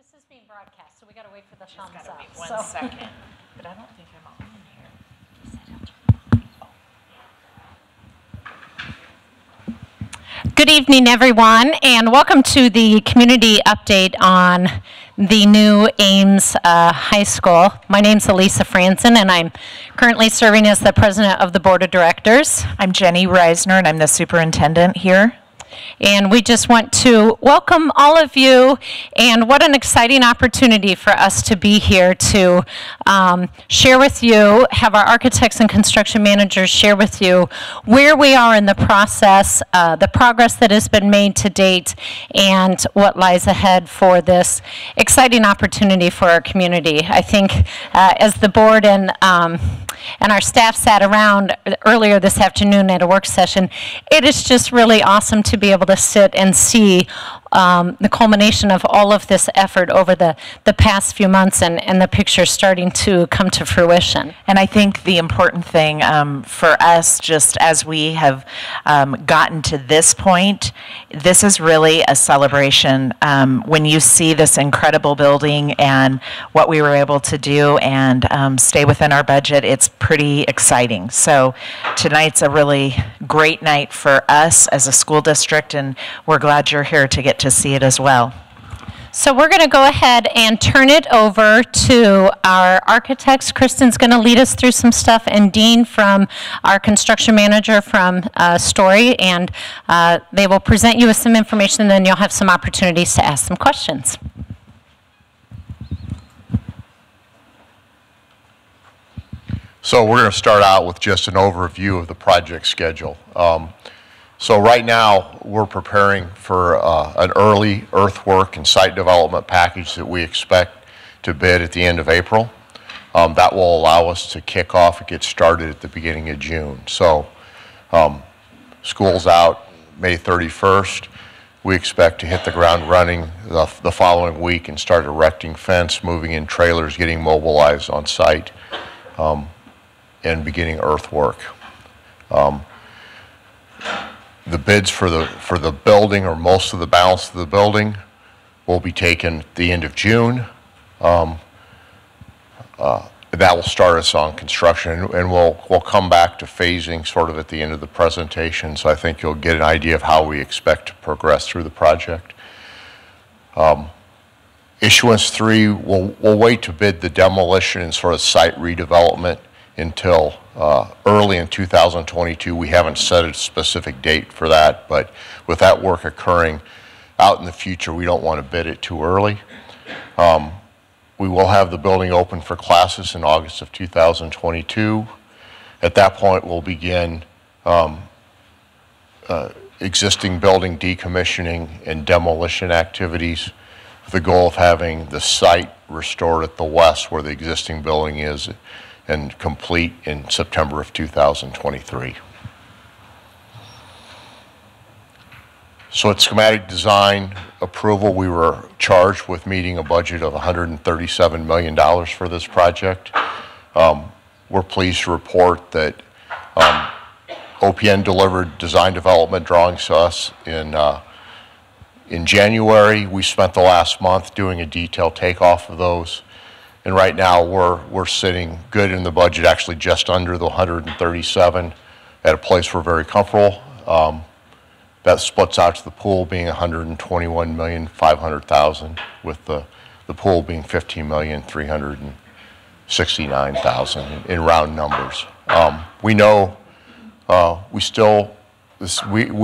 This is being broadcast, so we got to wait for the thumbs Just up. gotta wait one second. But I don't think I'm on here. Good evening, everyone, and welcome to the community update on the new Ames High School. My name's Elisa Franson, and I'm currently serving as the president of the board of directors. I'm Jenny Reisner, and I'm the superintendent here. And we just want to welcome all of you, and what an exciting opportunity for us to be here to share with you, have our architects and construction managers share with you where we are in the process, the progress that has been made to date, and what lies ahead for this exciting opportunity for our community. I think as the board and our staff sat around earlier this afternoon at a work session, it is just really awesome to be able to sit and see the culmination of all of this effort over the past few months, and the picture starting to come to fruition. And I think the important thing for us, just as we have gotten to this point, this is really a celebration. When you see this incredible building and what we were able to do and stay within our budget, it's pretty exciting. So tonight's a really great night for us as a school district, and we're glad you're here to get to see it as well. So we're going to go ahead and turn it over to our architects. Kristen's going to lead us through some stuff, and Dean from our construction manager from Story, and they will present you with some information, and then you'll have some opportunities to ask some questions. So we're going to start out with just an overview of the project schedule. So right now, we're preparing for an early earthwork and site development package that we expect to bid at the end of April. That will allow us to kick off and get started at the beginning of June. So school's out May 31st. We expect to hit the ground running the following week and start erecting fence, moving in trailers, getting mobilized on site, and beginning earthwork. The bids for the building, or most of the balance of the building, will be taken at the end of June. That will start us on construction, and we'll come back to phasing sort of at the end of the presentation. So I think you'll get an idea of how we expect to progress through the project. Issuance 3, we'll wait to bid the demolition and sort of site redevelopment until early in 2022. We haven't set a specific date for that, but with that work occurring out in the future, we don't want to bid it too early. We will have the building open for classes in August of 2022. At that point, we'll begin existing building decommissioning and demolition activities with the goal of having the site restored at the west where the existing building is, and complete in September of 2023. So at schematic design approval, we were charged with meeting a budget of $137 million for this project. We're pleased to report that OPN delivered design development drawings to us in January. We spent the last month doing a detailed takeoff of those. And right now, we're sitting good in the budget, actually just under the 137, at a place we're very comfortable. That splits out to the pool being $121,500,000, with the pool being $15,369,000 in round numbers. We know we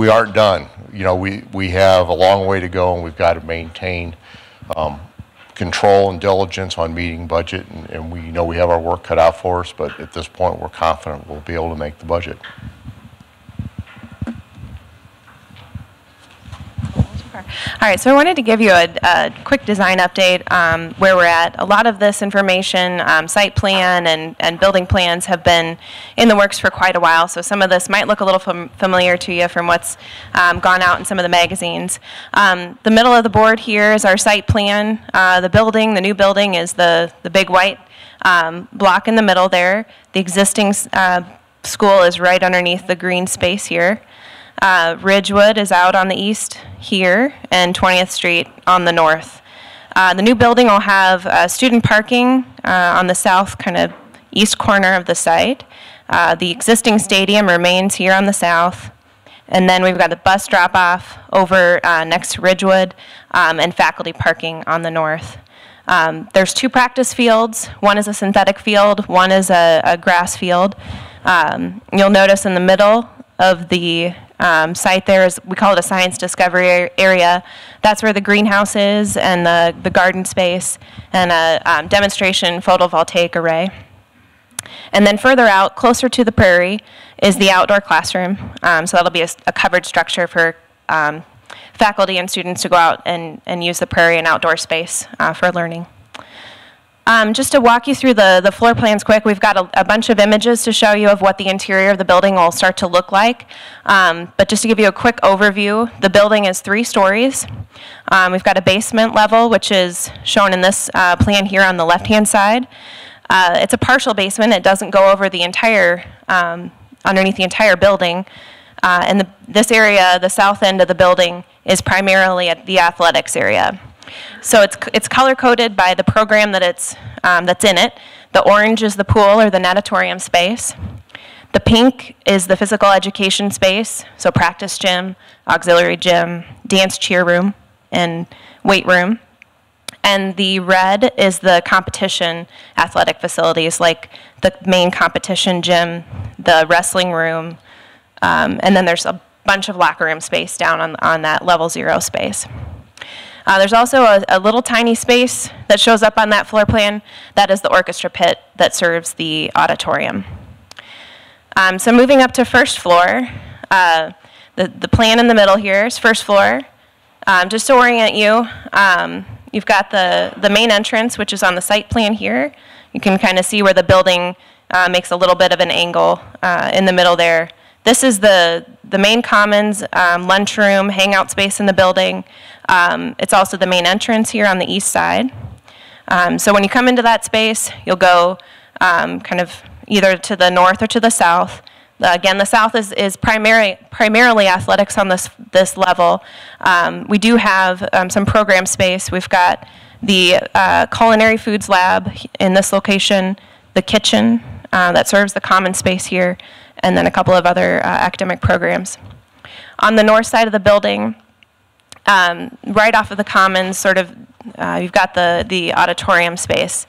aren't done. You know, we have a long way to go, and we've got to maintain control and diligence on meeting budget, and we know we have our work cut out for us, but at this point we're confident we'll be able to make the budget. All right, so I wanted to give you a quick design update where we're at. A lot of this information, site plan and building plans, have been in the works for quite a while, so some of this might look a little familiar to you from what's gone out in some of the magazines. The middle of the board here is our site plan. The new building is the big white block in the middle there. The existing school is right underneath the green space here. Ridgewood is out on the east here, and 20th Street on the north. The new building will have student parking on the south kind of east corner of the site. The existing stadium remains here on the south. And then we've got the bus drop-off over next to Ridgewood and faculty parking on the north. There's 2 practice fields. One is a synthetic field, one is a grass field. You'll notice in the middle of the site there is, we call it a science discovery area. That's where the greenhouse is and the garden space and a demonstration photovoltaic array. And then further out, closer to the prairie, is the outdoor classroom. So that'll be a covered structure for faculty and students to go out and use the prairie and outdoor space for learning. Just to walk you through the floor plans quick, we've got a bunch of images to show you of what the interior of the building will start to look like. But just to give you a quick overview, the building is 3 stories. We've got a basement level, which is shown in this plan here on the left-hand side. It's a partial basement. It doesn't go over the entire, underneath the entire building. And this area, the south end of the building, is primarily at the athletics area. So it's color-coded by the program that's in it. The orange is the pool or the natatorium space. The pink is the physical education space, so practice gym, auxiliary gym, dance cheer room, and weight room. And the red is the competition athletic facilities, like the main competition gym, the wrestling room, and then there's a bunch of locker room space down on that level 0 space. There's also a little tiny space that shows up on that floor plan. That is the orchestra pit that serves the auditorium. So moving up to first floor, the plan in the middle here is first floor. Just to orient you, you've got the main entrance, which is on the site plan here. You can kind of see where the building makes a little bit of an angle in the middle there. This is the main commons, lunchroom, hangout space in the building. It's also the main entrance here on the east side. So when you come into that space, you'll go kind of either to the north or to the south. Again, the south is primarily athletics on this level. We do have some program space. We've got the culinary foods lab in this location, the kitchen that serves the common space here, and then a couple of other academic programs. On the north side of the building, right off of the commons, sort of, you've got the auditorium space.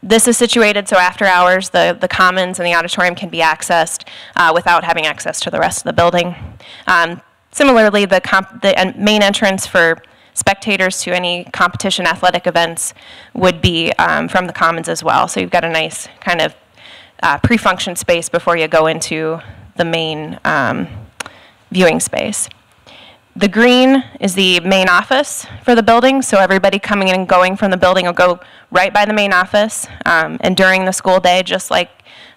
This is situated so after hours, the commons and the auditorium can be accessed without having access to the rest of the building. Similarly, the main entrance for spectators to any competition athletic events would be from the commons as well. So you've got a nice kind of pre-function space before you go into the main viewing space. The green is the main office for the building, so everybody coming in and going from the building will go right by the main office. And during the school day, just like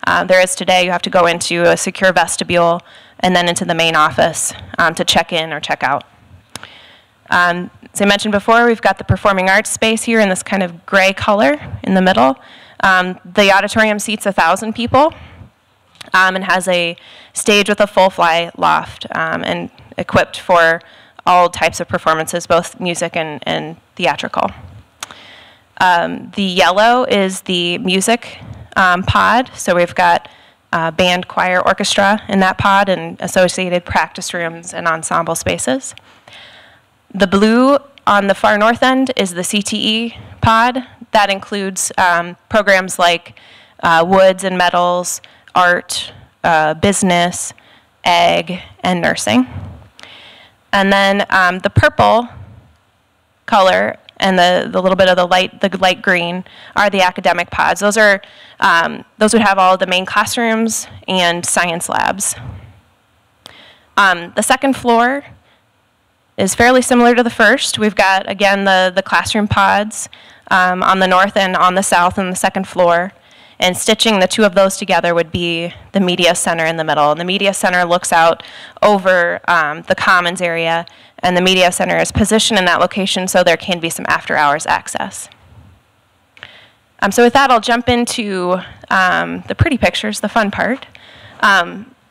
there is today, you have to go into a secure vestibule and then into the main office to check in or check out. As I mentioned before, we've got the performing arts space here in this kind of gray color in the middle. The auditorium seats 1,000 people and has a stage with a full fly loft and equipped for all types of performances, both music and theatrical. The yellow is the music pod, so we've got band, choir, orchestra in that pod and associated practice rooms and ensemble spaces. The blue on the far north end is the CTE pod. That includes programs like woods and metals, art, business, ag, and nursing. And then the purple color and the little bit of the light green are the academic pods. Those would have all the main classrooms and science labs. The second floor is fairly similar to the first. We've got, again, the classroom pods on the north and on the south and the second floor. And stitching the two of those together would be the media center in the middle. And the media center looks out over the commons area, and the media center is positioned in that location so there can be some after-hours access. So with that, I'll jump into the pretty pictures, the fun part.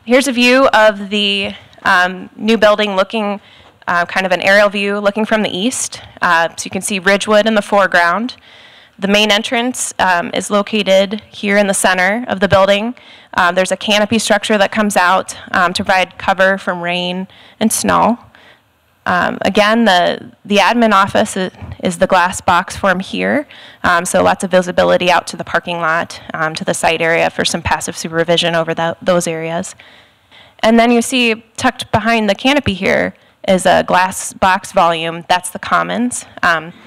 Here's a view of the new building looking kind of an aerial view looking from the east. So you can see Ridgewood in the foreground. The main entrance is located here in the center of the building. There's a canopy structure that comes out to provide cover from rain and snow. Again, the admin office is the glass box form here, so lots of visibility out to the parking lot, to the site area for some passive supervision over those areas. And then you see tucked behind the canopy here is a glass box volume. That's the commons.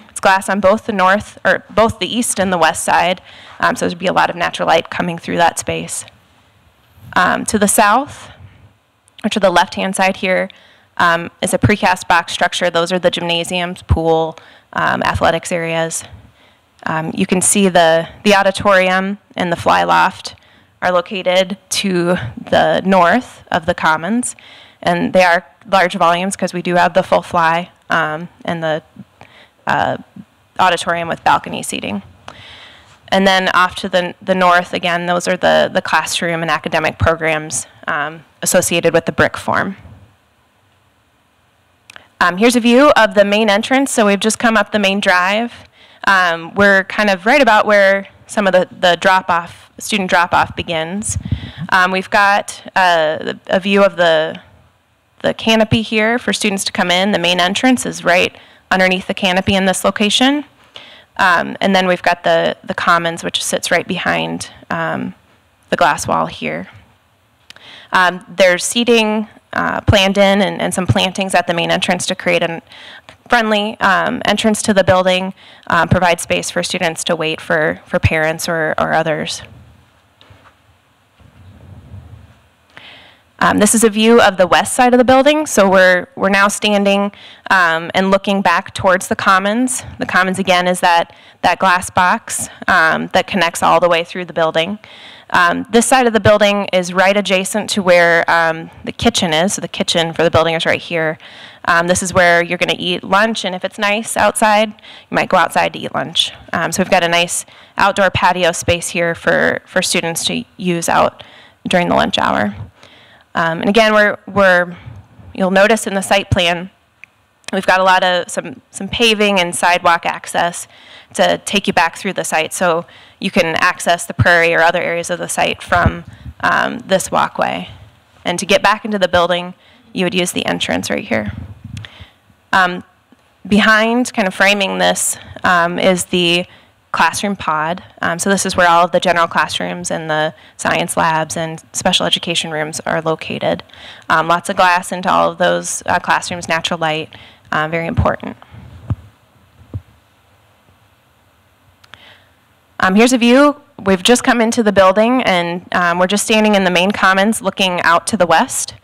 It's glass on both both the east and the west side, so there'd be a lot of natural light coming through that space. To the south, or to the left-hand side here, is a precast box structure. Those are the gymnasiums, pool, athletics areas. You can see the auditorium and the fly loft are located to the north of the commons, and they are large volumes because we do have the full fly and the auditorium with balcony seating. And then off to the north, again, those are the classroom and academic programs associated with the brick form. Here's a view of the main entrance. So we've just come up the main drive. We're kind of right about where some of the drop-off, student drop-off begins. We've got a view of the canopy here for students to come in. The main entrance is right underneath the canopy in this location. And then we've got the commons, which sits right behind the glass wall here. There's seating planned in and some plantings at the main entrance to create a friendly entrance to the building, provide space for students to wait for parents or others. This is a view of the west side of the building, so we're now standing and looking back towards the commons. The commons, again, is that glass box that connects all the way through the building. This side of the building is right adjacent to where the kitchen is, so the kitchen for the building is right here. This is where you're going to eat lunch, and if it's nice outside, you might go outside to eat lunch. So we've got a nice outdoor patio space here for students to use out during the lunch hour. And again, you'll notice in the site plan, we've got a lot of some paving and sidewalk access to take you back through the site, so you can access the prairie or other areas of the site from this walkway. And to get back into the building, you would use the entrance right here. Behind, kind of framing this, is the classroom pod. So this is where all of the general classrooms and the science labs and special education rooms are located. Lots of glass into all of those classrooms, natural light, very important. Here's a view. We've just come into the building, and we're just standing in the main commons looking out to the west.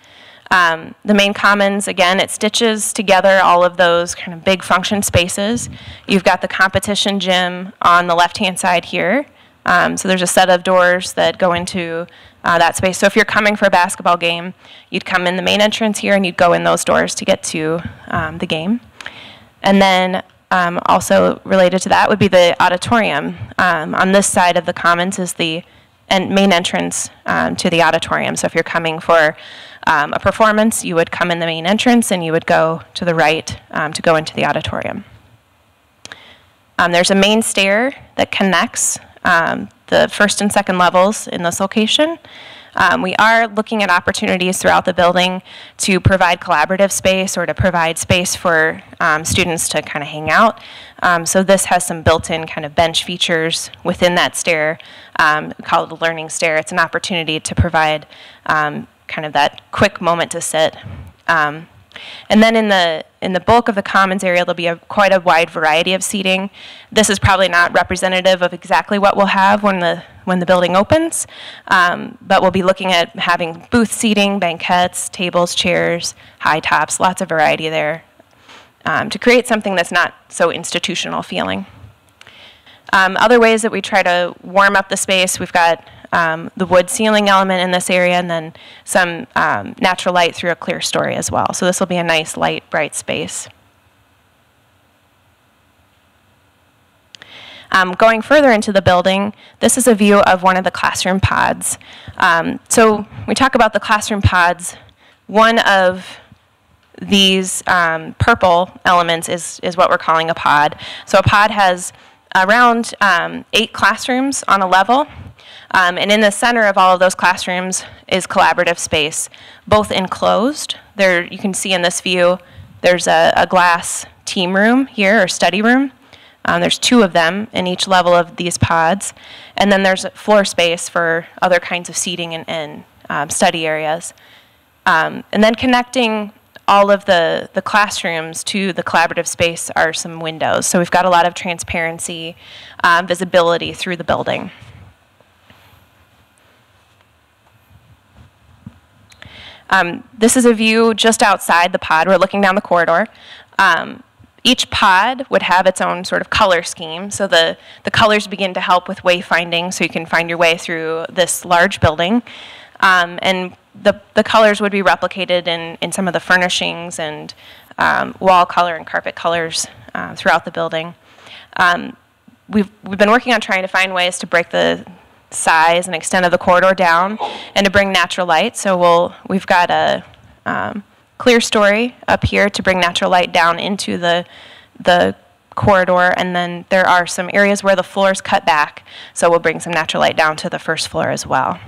The main commons, again, it stitches together all of those kind of big function spaces. You've got the competition gym on the left-hand side here. So there's a set of doors that go into that space. So if you're coming for a basketball game, you'd come in the main entrance here and you'd go in those doors to get to the game. And then also related to that would be the auditorium. On this side of the commons is the main entrance to the auditorium. So if you're coming for a performance, you would come in the main entrance and you would go to the right to go into the auditorium. There's a main stair that connects the first and second levels in this location. We are looking at opportunities throughout the building to provide collaborative space or to provide space for students to kind of hang out. So this has some built-in kind of bench features within that stair. We call it a learning stair. It's an opportunity to provide kind of that quick moment to sit. And then in the bulk of the commons area, there'll be quite a wide variety of seating. This is probably not representative of exactly what we'll have when the building opens, but we'll be looking at having booth seating, banquettes, tables, chairs, high tops, lots of variety there to create something that's not so institutional feeling. Other ways that we try to warm up the space, we've got the wood ceiling element in this area, and then some natural light through a clear story as well. So this will be a nice, light, bright space. Going further into the building, this is a view of one of the classroom pods. So we talk about the classroom pods. One of these purple elements is what we're calling a pod. So a pod has around 8 classrooms on a level. And in the center of all of those classrooms is collaborative space, both enclosed. There, you can see in this view, there's a glass team room here, or study room. There's 2 of them in each level of these pods. And then there's floor space for other kinds of seating and study areas. And then connecting all of the classrooms to the collaborative space are some windows. So we've got a lot of transparency, visibility through the building. This is a view just outside the pod. We're looking down the corridor. Each pod would have its own sort of color scheme. So the colors begin to help with wayfinding, so you can find your way through this large building. And the colors would be replicated in some of the furnishings and wall color and carpet colors throughout the building. We've been working on trying to find ways to break the size and extent of the corridor down and to bring natural light. So we've got a clear story up here to bring natural light down into the corridor, and then there are some areas where the floors cut back, so we'll bring some natural light down to the first floor as well.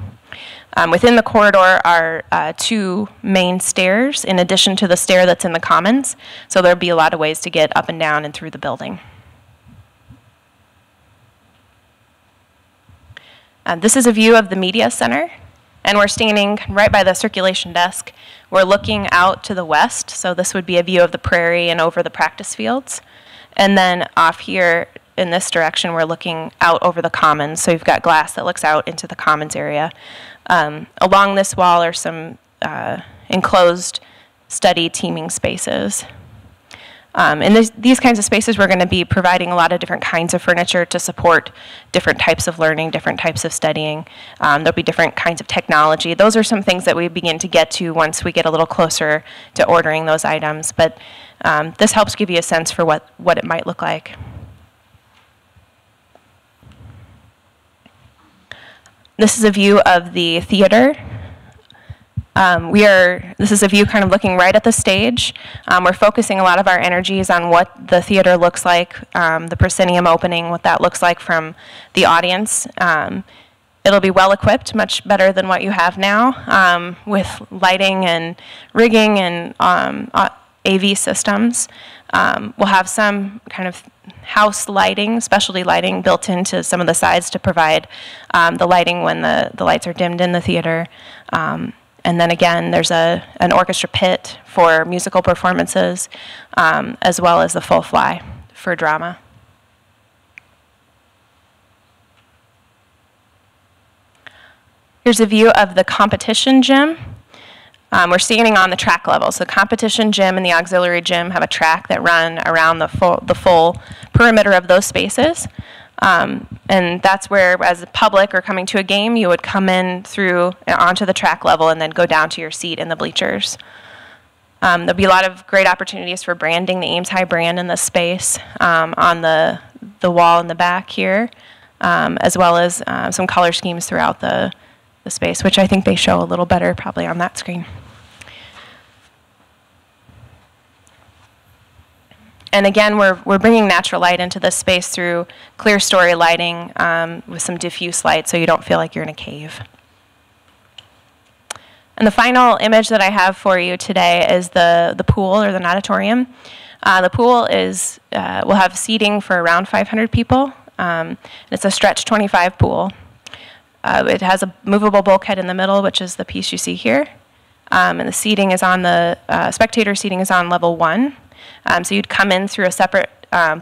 Within the corridor are 2 main stairs in addition to the stair that's in the commons, so there'll be a lot of ways to get up and down and through the building. This is a view of the media center, and we're standing right by the circulation desk. We're looking out to the west, so this would be a view of the prairie and over the practice fields. And then off here in this direction, we're looking out over the commons, so you've got glass that looks out into the commons area. Along this wall are some enclosed study teaming spaces. In these kinds of spaces, we're going to be providing a lot of different kinds of furniture to support different types of learning, different types of studying. There'll be different kinds of technology. Those are some things that we begin to get to once we get a little closer to ordering those items. But this helps give you a sense for what it might look like. This is a view of the theater. This is a view kind of looking right at the stage. We're focusing a lot of our energies on what the theater looks like, the proscenium opening, what that looks like from the audience. It'll be well equipped, much better than what you have now, with lighting and rigging and AV systems. We'll have some kind of house lighting, specialty lighting built into some of the sides to provide the lighting when the lights are dimmed in the theater. And then again, there's an orchestra pit for musical performances, as well as the full fly for drama. Here's a view of the competition gym. We're standing on the track level. So the competition gym and the auxiliary gym have a track that run around the full perimeter of those spaces. And that's where, as a public or coming to a game, you would come in onto the track level and then go down to your seat in the bleachers. There'll be a lot of great opportunities for branding the Ames High brand in this space on the wall in the back here, as well as some color schemes throughout the space, which I think they show a little better probably on that screen. And again, we're bringing natural light into this space through clear story lighting with some diffuse light so you don't feel like you're in a cave. And the final image that I have for you today is the pool or the natatorium. The pool will have seating for around 500 people. It's a stretch 25 pool. It has a movable bulkhead in the middle, which is the piece you see here. And the seating is spectator seating is on level 1. So you'd come in through a separate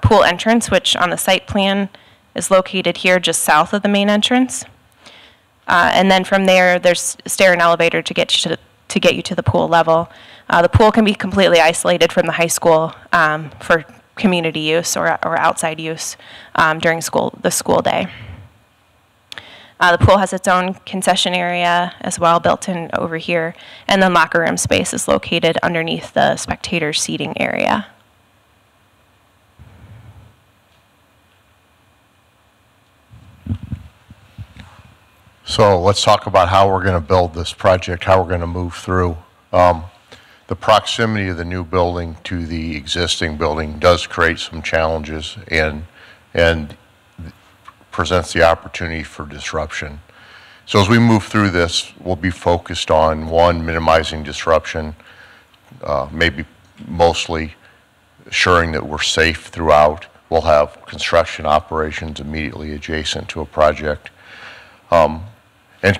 pool entrance, which on the site plan is located here just south of the main entrance. And then from there, there's a stair and elevator to get you to the pool level. The pool can be completely isolated from the high school for community use or outside use during the school day. The pool has its own concession area as well, built in over here, and then locker room space is located underneath the spectator seating area. So let's talk about how we're going to build this project, how we're going to move through. The The proximity of the new building to the existing building does create some challenges and presents the opportunity for disruption. So as we move through this, we'll be focused on, one, minimizing disruption, maybe mostly assuring that we're safe throughout. We'll have construction operations immediately adjacent to a project, and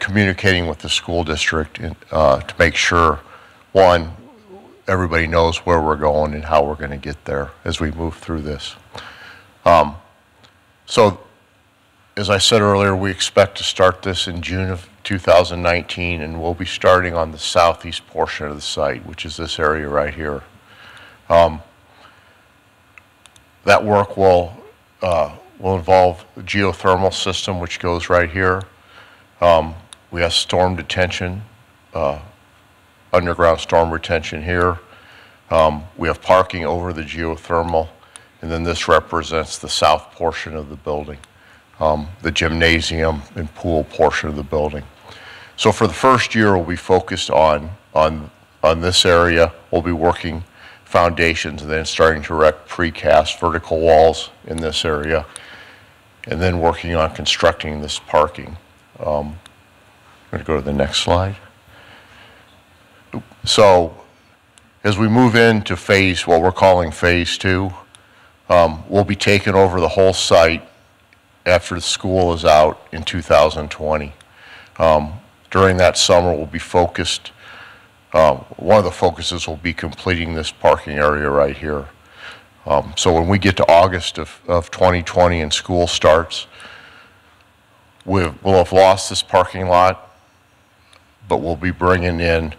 communicating with the school district to make sure, one, everybody knows where we're going and how we're going to get there as we move through this. So, as I said earlier, we expect to start this in June of 2019, and we'll be starting on the southeast portion of the site, which is this area right here. That work will involve a geothermal system, which goes right here. We have storm detention, underground storm retention here. We have parking over the geothermal, and then this represents the south portion of the building, the gymnasium and pool portion of the building. So for the first year, we'll be focused on this area. We'll be working foundations and then starting to erect precast vertical walls in this area, and then working on constructing this parking. I'm going to go to the next slide. So as we move into what we're calling phase 2, we'll be taking over the whole site after the school is out in 2020. During that summer, we'll be focused, one of the focuses will be completing this parking area right here. So when we get to August of 2020 and school starts, we'll have lost this parking lot, but we'll be bringing in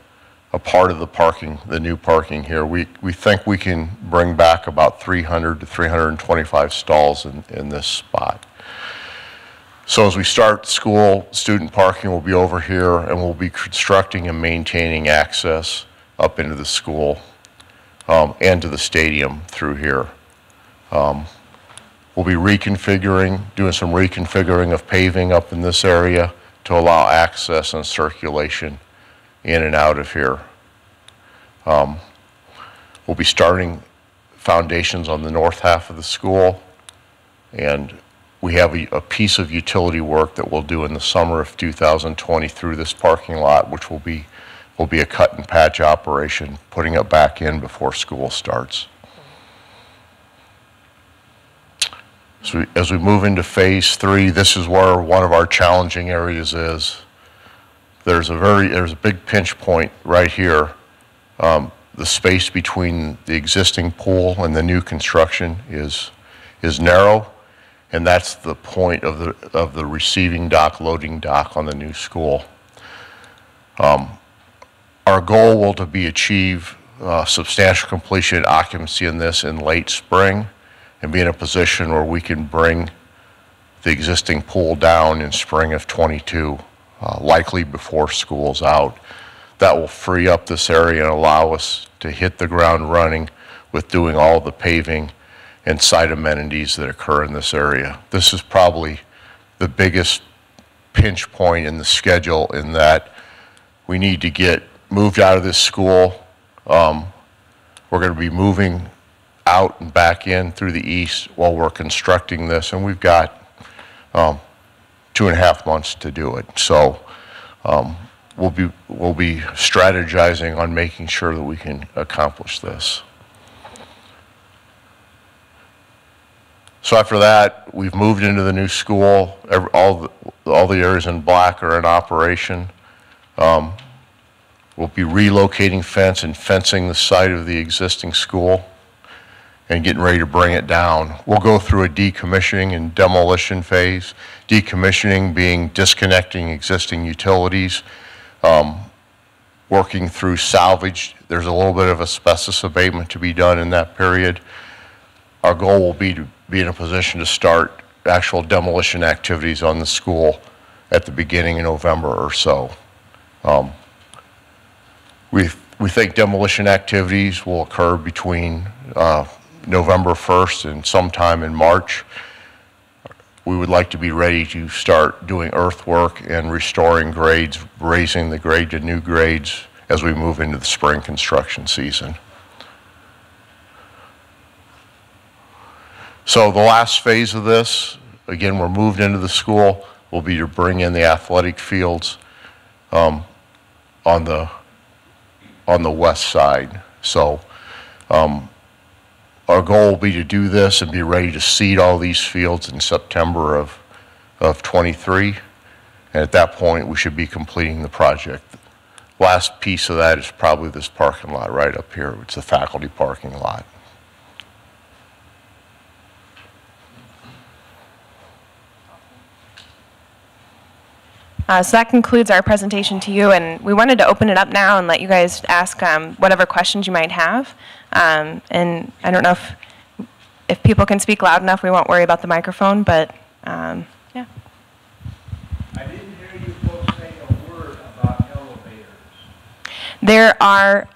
a part of the parking, the new parking here. We think we can bring back about 300 to 325 stalls in this spot. So as we start school, student parking will be over here, and we'll be constructing and maintaining access up into the school and to the stadium through here. We'll be doing some reconfiguring of paving up in this area to allow access and circulation in and out of here. We'll be starting foundations on the north half of the school, and we have a piece of utility work that we'll do in the summer of 2020 through this parking lot, which will be a cut and patch operation, putting it back in before school starts. So as we move into phase 3, this is where one of our challenging areas is. There's a big pinch point right here. The space between the existing pool and the new construction is narrow, and that's the point of the receiving dock, loading dock on the new school. Our goal will be achieve substantial completion and occupancy in this in late spring, and be in a position where we can bring the existing pool down in spring of 22, likely before school's out. That will free up this area and allow us to hit the ground running with doing all the paving and site amenities that occur in this area. This is probably the biggest pinch point in the schedule, in that we need to get moved out of this school. We're going to be moving out and back in through the east while we're constructing this, and we've got 2.5 months to do it. So we'll be strategizing on making sure that we can accomplish this. So after that, we've moved into the new school. All the areas in black are in operation. We'll be relocating fence and fencing the site of the existing school and getting ready to bring it down. We'll go through a decommissioning and demolition phase. Decommissioning being disconnecting existing utilities, working through salvage. There's a little bit of asbestos abatement to be done in that period. Our goal will be to be in a position to start actual demolition activities on the school at the beginning of November or so. We think demolition activities will occur between November 1st and sometime in March. We would like to be ready to start doing earthwork and restoring grades, raising the grade to new grades as we move into the spring construction season. So the last phase of this, again, we're moved into the school, will be to bring in the athletic fields on the west side. So our goal will be to do this and be ready to seed all these fields in September of 23. And at that point, we should be completing the project. Last piece of that is probably this parking lot right up here. It's the faculty parking lot. So that concludes our presentation to you, and we wanted to open it up now and let you guys ask whatever questions you might have. And I don't know if people can speak loud enough, we won't worry about the microphone, but yeah. I didn't hear you folks say a word about elevators. There are